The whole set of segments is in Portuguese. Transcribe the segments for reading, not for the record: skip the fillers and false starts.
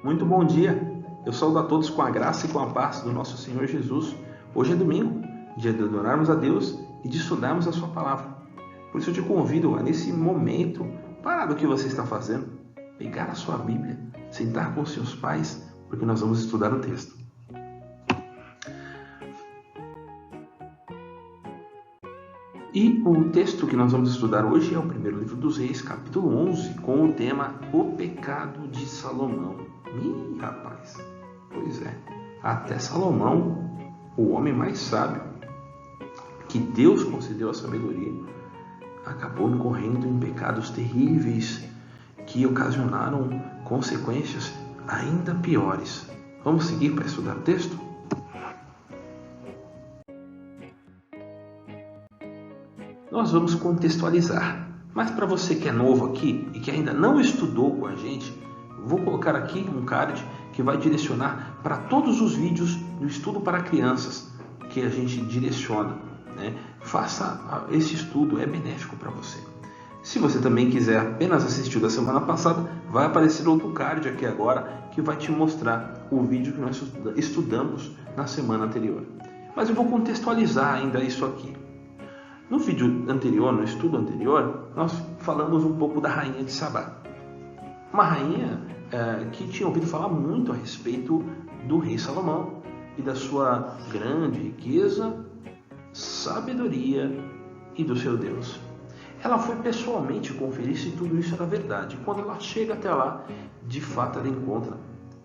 Muito bom dia! Eu saúdo a todos com a graça e com a paz do nosso Senhor Jesus. Hoje é domingo, dia de adorarmos a Deus e de estudarmos a sua palavra. Por isso eu te convido a, nesse momento, parar do que você está fazendo, pegar a sua Bíblia, sentar com os seus pais, porque nós vamos estudar o texto. E o texto que nós vamos estudar hoje é o primeiro livro dos Reis, capítulo 11, com o tema O Pecado de Salomão. Ih, rapaz, pois é, até Salomão, o homem mais sábio, que Deus concedeu a sabedoria, acabou incorrendo em pecados terríveis que ocasionaram consequências ainda piores. Vamos seguir para estudar o texto? Nós vamos contextualizar, mas para você que é novo aqui e que ainda não estudou com a gente, vou colocar aqui um card que vai direcionar para todos os vídeos do estudo para crianças que a gente direciona, né? Faça esse estudo, é benéfico para você. Se você também quiser apenas assistir o da semana passada, vai aparecer outro card aqui agora que vai te mostrar o vídeo que nós estudamos na semana anterior. Mas eu vou contextualizar ainda isso aqui. No vídeo anterior, no estudo anterior, nós falamos um pouco da rainha de Sabá. Uma rainha que tinha ouvido falar muito a respeito do rei Salomão e da sua grande riqueza, sabedoria e do seu Deus. Ela foi pessoalmente conferir se tudo isso era verdade. Quando ela chega até lá, de fato ela encontra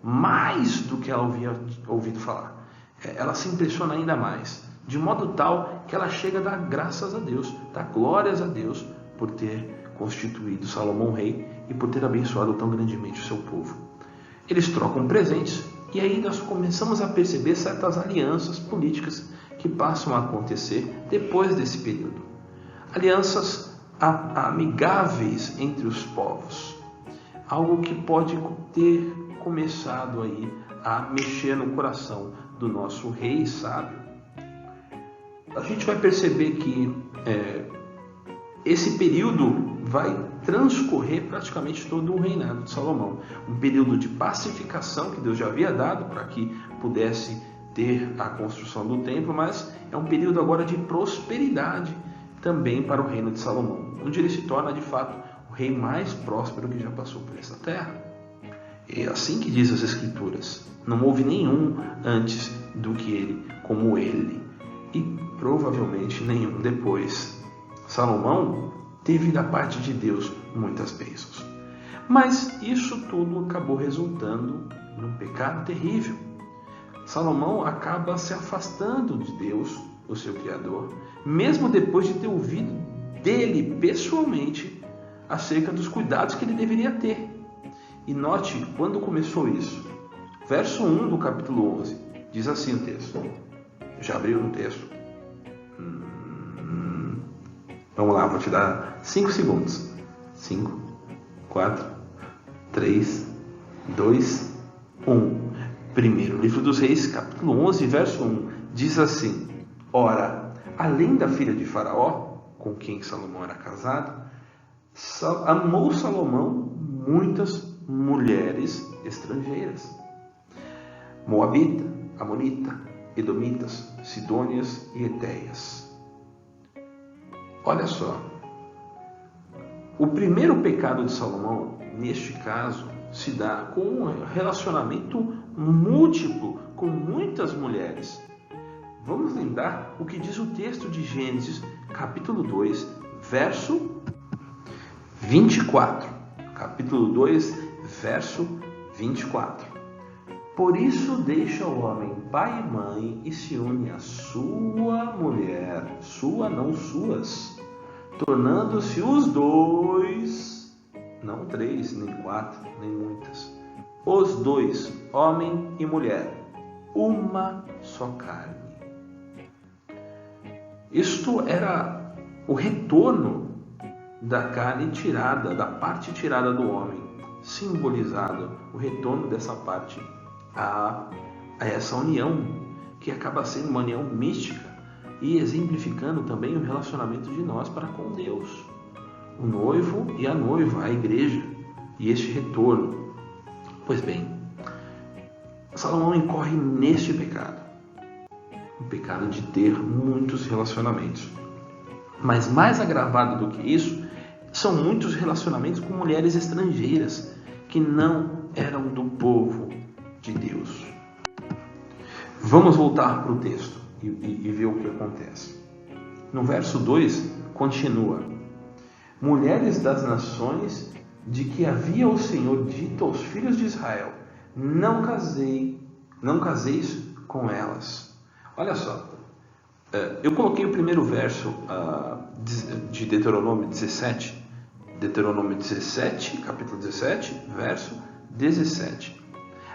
mais do que ela havia ouvido falar. Ela se impressiona ainda mais, de modo tal que ela chega a dar graças a Deus, dar glórias a Deus por ter constituído Salomão rei e por ter abençoado tão grandemente o seu povo. Eles trocam presentes e aí nós começamos a perceber certas alianças políticas que passam a acontecer depois desse período. Alianças amigáveis entre os povos. Algo que pode ter começado aí a mexer no coração do nosso rei sábio. A gente vai perceber que esse período vai transcorrer praticamente todo o reinado de Salomão. Um período de pacificação que Deus já havia dado para que pudesse ter a construção do templo, mas é um período agora de prosperidade também para o reino de Salomão, onde ele se torna de fato o rei mais próspero que já passou por essa terra. É assim que diz as Escrituras. Não houve nenhum antes do que ele, como ele. E provavelmente nenhum depois. Salomão teve da parte de Deus muitas bênçãos. Mas isso tudo acabou resultando num pecado terrível. Salomão acaba se afastando de Deus, o seu Criador, mesmo depois de ter ouvido dele pessoalmente acerca dos cuidados que ele deveria ter. E note quando começou isso. Verso 1 do capítulo 11, diz assim o texto. Já abriu no texto? Vamos lá, vou te dar 5 segundos. 5, 4, 3, 2, 1. Primeiro livro dos Reis, capítulo 11, verso 1, diz assim: Ora, além da filha de Faraó, com quem Salomão era casado, amou Salomão muitas mulheres estrangeiras. Moabita, Amonita, Edomitas, Sidônias e Etéias. Olha só, o primeiro pecado de Salomão, neste caso, se dá com um relacionamento múltiplo com muitas mulheres. Vamos lembrar o que diz o texto de Gênesis, capítulo 2, verso 24. Capítulo 2, verso 24. Por isso deixa o homem pai e mãe e se une à sua mulher, sua não suas, tornando-se os dois, não 3, nem 4, nem muitas, os dois, homem e mulher, uma só carne. Isto era o retorno da carne tirada, da parte tirada do homem, simbolizado o retorno dessa parte a essa união, que acaba sendo uma união mística e exemplificando também o relacionamento de nós para com Deus, o noivo e a noiva, a igreja, e este retorno. Pois bem, Salomão incorre neste pecado. O pecado de ter muitos relacionamentos. Mas mais agravado do que isso, são muitos relacionamentos com mulheres estrangeiras que não eram do povo de Deus. Vamos voltar para o texto e ver o que acontece. No verso 2, continua: mulheres das nações de que havia o Senhor dito aos filhos de Israel, não caseis com elas. Olha só, eu coloquei o primeiro verso de Deuteronômio 17, capítulo 17, verso 17.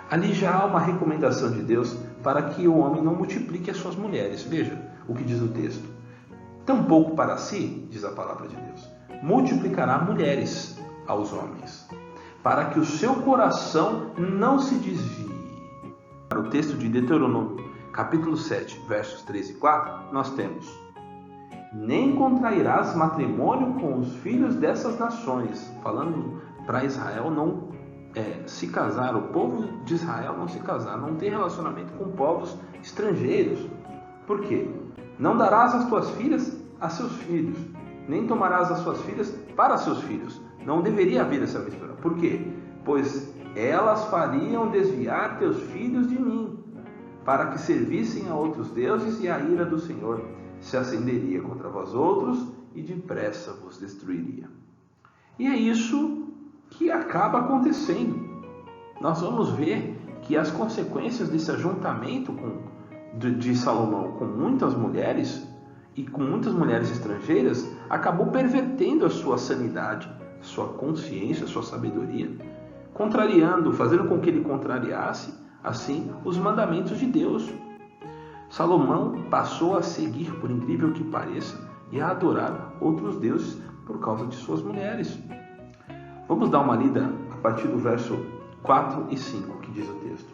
Ali já há uma recomendação de Deus para que o homem não multiplique as suas mulheres. Veja o que diz o texto. Tampouco para si, diz a palavra de Deus, multiplicará mulheres aos homens, para que o seu coração não se desvie. Para o texto de Deuteronômio, capítulo 7, versos 3 e 4, nós temos: nem contrairás matrimônio com os filhos dessas nações, falando para Israel não se casar, o povo de Israel não se casar, não ter relacionamento com povos estrangeiros. Por quê? Não darás as tuas filhas a seus filhos, nem tomarás as suas filhas para seus filhos. Não deveria haver essa mistura. Por quê? Pois elas fariam desviar teus filhos de mim, para que servissem a outros deuses, e a ira do Senhor se acenderia contra vós outros, e depressa vos destruiria. E é isso que acaba acontecendo. Nós vamos ver que as consequências desse ajuntamento de Salomão com muitas mulheres, e com muitas mulheres estrangeiras, acabou pervertendo a sua sanidade, sua consciência, sua sabedoria, fazendo com que ele contrariasse, assim, os mandamentos de Deus. Salomão passou a seguir, por incrível que pareça, e a adorar outros deuses por causa de suas mulheres. Vamos dar uma lida a partir do verso 4 e 5, que diz o texto.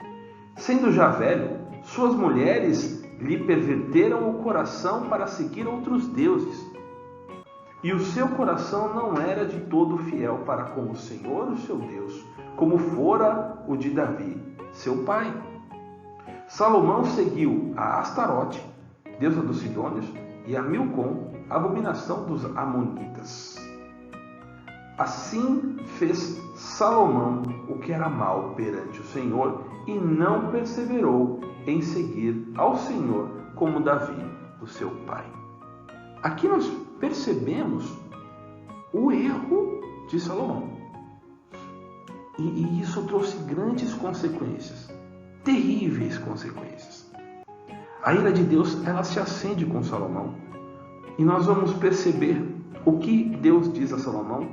Sendo já velho, suas mulheres lhe perverteram o coração para seguir outros deuses, e o seu coração não era de todo fiel para com o Senhor, o seu Deus, como fora o de Davi, seu pai. Salomão seguiu a Astarote, deusa dos Sidônios, e a Milcom, abominação dos Amonitas. Assim fez Salomão o que era mal perante o Senhor, e não perseverou em seguir ao Senhor como Davi, o seu pai. Aqui nós percebemos o erro de Salomão. E isso trouxe grandes consequências, terríveis consequências. A ira de Deus, ela se acende com Salomão. E nós vamos perceber o que Deus diz a Salomão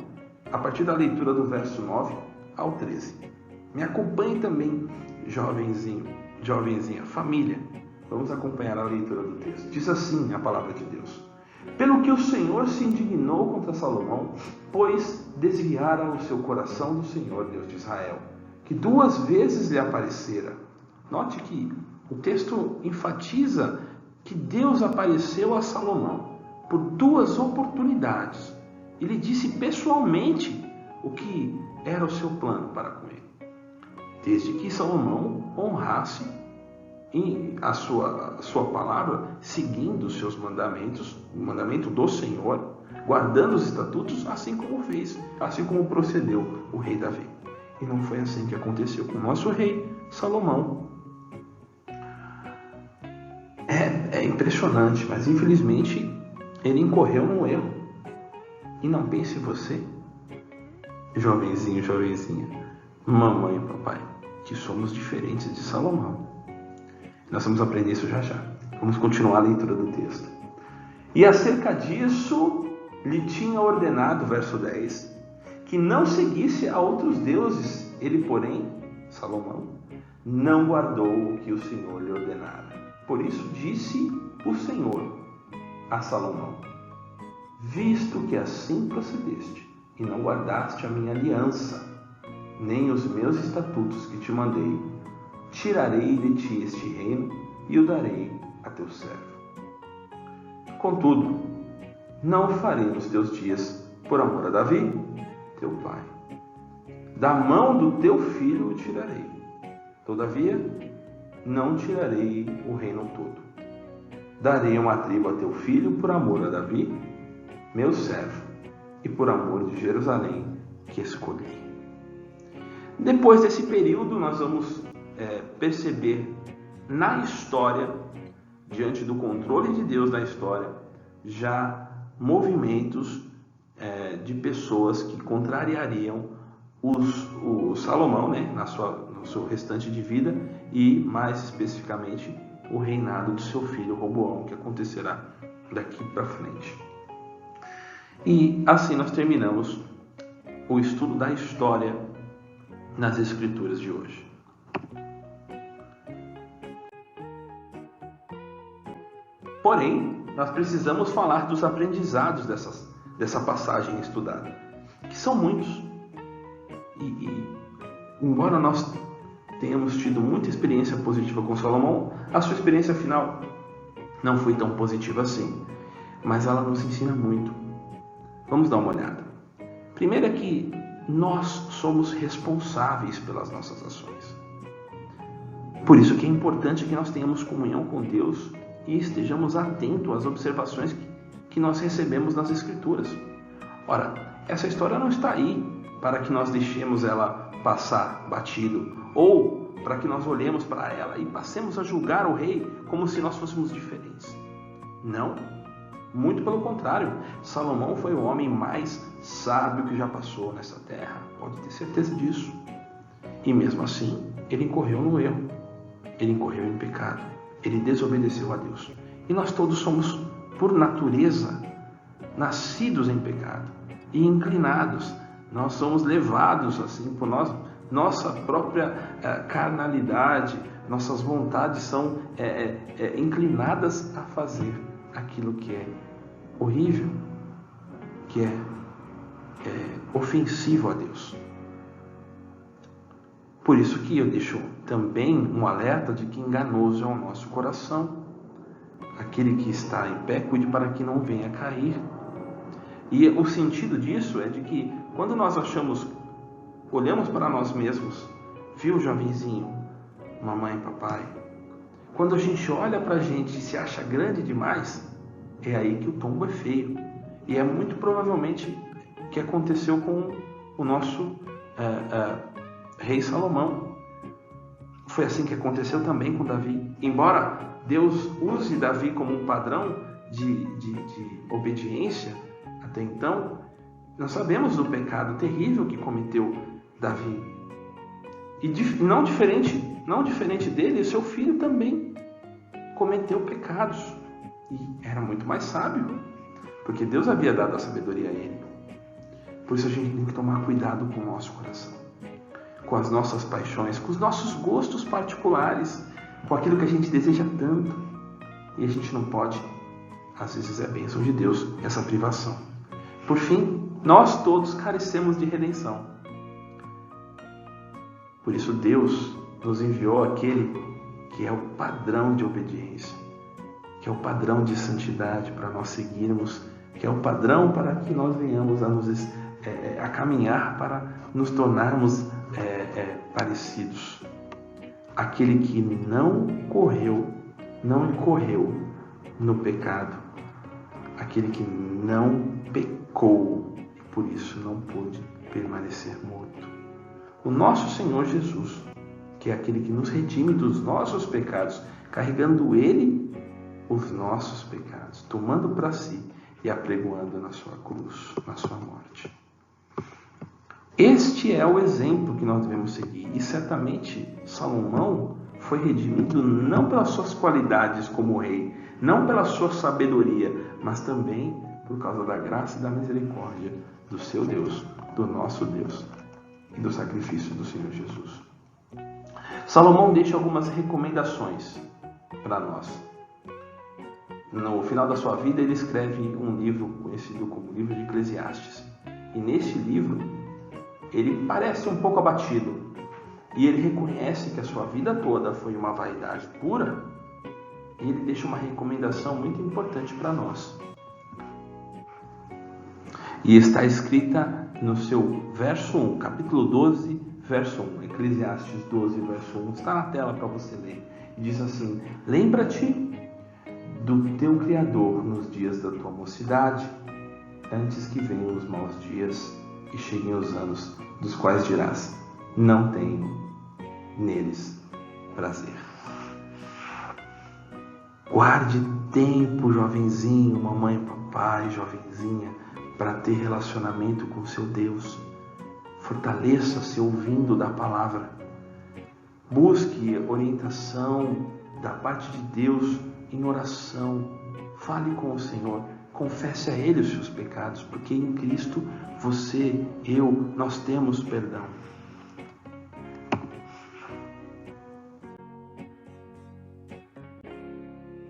a partir da leitura do verso 9 ao 13. Me acompanhe também, jovenzinha, família. Vamos acompanhar a leitura do texto. Diz assim a palavra de Deus: pelo que o Senhor se indignou contra Salomão, pois desviara o seu coração do Senhor, Deus de Israel, que 2 vezes lhe aparecera. Note que o texto enfatiza que Deus apareceu a Salomão por 2 oportunidades. Ele disse pessoalmente o que era o seu plano para com ele, desde que Salomão honrasse a sua palavra, seguindo os seus mandamentos, o mandamento do Senhor, guardando os estatutos, assim como procedeu o rei Davi. E não foi assim que aconteceu com o nosso rei Salomão. É impressionante, mas infelizmente ele incorreu no erro. E não pense você, jovenzinho, jovenzinha, mamãe e papai, que somos diferentes de Salomão. Nós vamos aprender isso já já. Vamos continuar a leitura do texto. E acerca disso, lhe tinha ordenado, verso 10, que não seguisse a outros deuses. Ele, porém, Salomão, não guardou o que o Senhor lhe ordenara. Por isso disse o Senhor a Salomão: visto que assim procedeste, e não guardaste a minha aliança, nem os meus estatutos que te mandei, tirarei de ti este reino e o darei a teu servo. Contudo, não o farei nos teus dias por amor a Davi, teu pai. Da mão do teu filho o tirarei. Todavia, não tirarei o reino todo. Darei uma tribo a teu filho por amor a Davi, meu servo, e por amor de Jerusalém, que escolhi. Depois desse período, nós vamos perceber na história, diante do controle de Deus na história, já movimentos de pessoas que contrariariam o Salomão, né, no seu restante de vida, e mais especificamente o reinado do seu filho Roboão, que acontecerá daqui para frente. E assim nós terminamos o estudo da história nas Escrituras de hoje. Porém, nós precisamos falar dos aprendizados dessa passagem estudada, que são muitos. E embora nós tenhamos tido muita experiência positiva com Salomão, a sua experiência final não foi tão positiva assim, mas ela nos ensina muito. Vamos dar uma olhada. Primeiro é que nós somos responsáveis pelas nossas ações. Por isso que é importante que nós tenhamos comunhão com Deus e estejamos atentos às observações que nós recebemos nas Escrituras. Ora, essa história não está aí para que nós deixemos ela passar batido, ou para que nós olhemos para ela e passemos a julgar o rei como se nós fôssemos diferentes. Não, muito pelo contrário. Salomão foi o homem mais sábio que já passou nessa terra, pode ter certeza disso. E mesmo assim, ele incorreu no erro, ele incorreu em pecado, ele desobedeceu a Deus. E nós todos somos, por natureza, nascidos em pecado e inclinados. Nós somos levados assim por nossa própria carnalidade, nossas vontades são inclinadas a fazer aquilo que é horrível, que é ofensivo a Deus. Por isso que eu deixo também um alerta de que enganoso é o nosso coração. Aquele que está em pé, cuide para que não venha a cair. E o sentido disso é de que quando nós olhamos para nós mesmos, viu, jovenzinho, mamãe, papai? Quando a gente olha para a gente e se acha grande demais, é aí que o tombo é feio. E é muito provavelmente o que aconteceu com o nosso rei Salomão. Foi assim que aconteceu também com Davi. Embora Deus use Davi como um padrão de obediência, até então, nós sabemos do pecado terrível que cometeu Davi. E não diferente dele, o seu filho também cometeu pecados. E era muito mais sábio, porque Deus havia dado a sabedoria a ele. Por isso a gente tem que tomar cuidado com o nosso coração, com as nossas paixões, com os nossos gostos particulares, com aquilo que a gente deseja tanto. E a gente não pode, às vezes é bênção de Deus, essa privação. Por fim, nós todos carecemos de redenção. Por isso Deus nos enviou aquele que é o padrão de obediência, que é o padrão de santidade para nós seguirmos, que é o padrão para que nós venhamos a caminhar para nos tornarmos parecidos. Aquele que não incorreu no pecado, aquele que não pecou, por isso não pôde permanecer morto. O nosso Senhor Jesus, que é aquele que nos redime dos nossos pecados, carregando Ele os nossos pecados, tomando para si e apregoando na sua cruz, na sua morte. Este é o exemplo que nós devemos seguir. E certamente Salomão foi redimido não pelas suas qualidades como rei, não pela sua sabedoria, mas também por causa da graça e da misericórdia do seu Deus, do nosso Deus e do sacrifício do Senhor Jesus. Salomão deixa algumas recomendações para nós. No final da sua vida, ele escreve um livro conhecido como Livro de Eclesiastes. E nesse livro, ele parece um pouco abatido. E ele reconhece que a sua vida toda foi uma vaidade pura. E ele deixa uma recomendação muito importante para nós. E está escrita no seu verso 1, capítulo 12, verso 1. Eclesiastes 12, verso 1. Está na tela para você ler. e diz assim: lembra-te do teu Criador nos dias da tua mocidade, antes que venham os maus dias e cheguem os anos dos quais dirás: não tenho neles prazer. Guarde tempo, jovenzinho, mamãe, papai, jovenzinha, para ter relacionamento com seu Deus. Fortaleça-se ouvindo da palavra. Busque orientação da parte de Deus em oração. Fale com o Senhor. Confesse a Ele os seus pecados, porque em Cristo você, eu, nós temos perdão.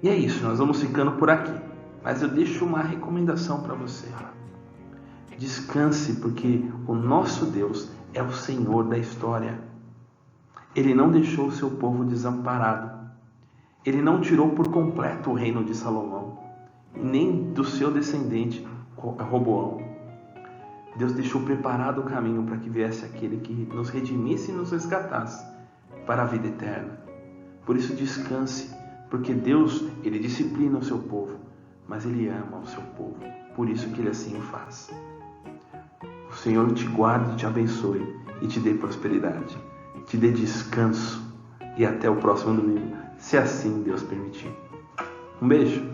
E é isso, nós vamos ficando por aqui. Mas eu deixo uma recomendação para você. Descanse, porque o nosso Deus é o Senhor da história. Ele não deixou o seu povo desamparado. Ele não tirou por completo o reino de Salomão, nem do seu descendente Roboão. Deus deixou preparado o caminho para que viesse aquele que nos redimisse e nos resgatasse para a vida eterna. Por isso descanse, porque Deus, Ele disciplina o seu povo, mas Ele ama o seu povo. Por isso que Ele assim o faz. O Senhor te guarde, te abençoe e te dê prosperidade, te dê descanso e até o próximo domingo, se assim Deus permitir. Um beijo.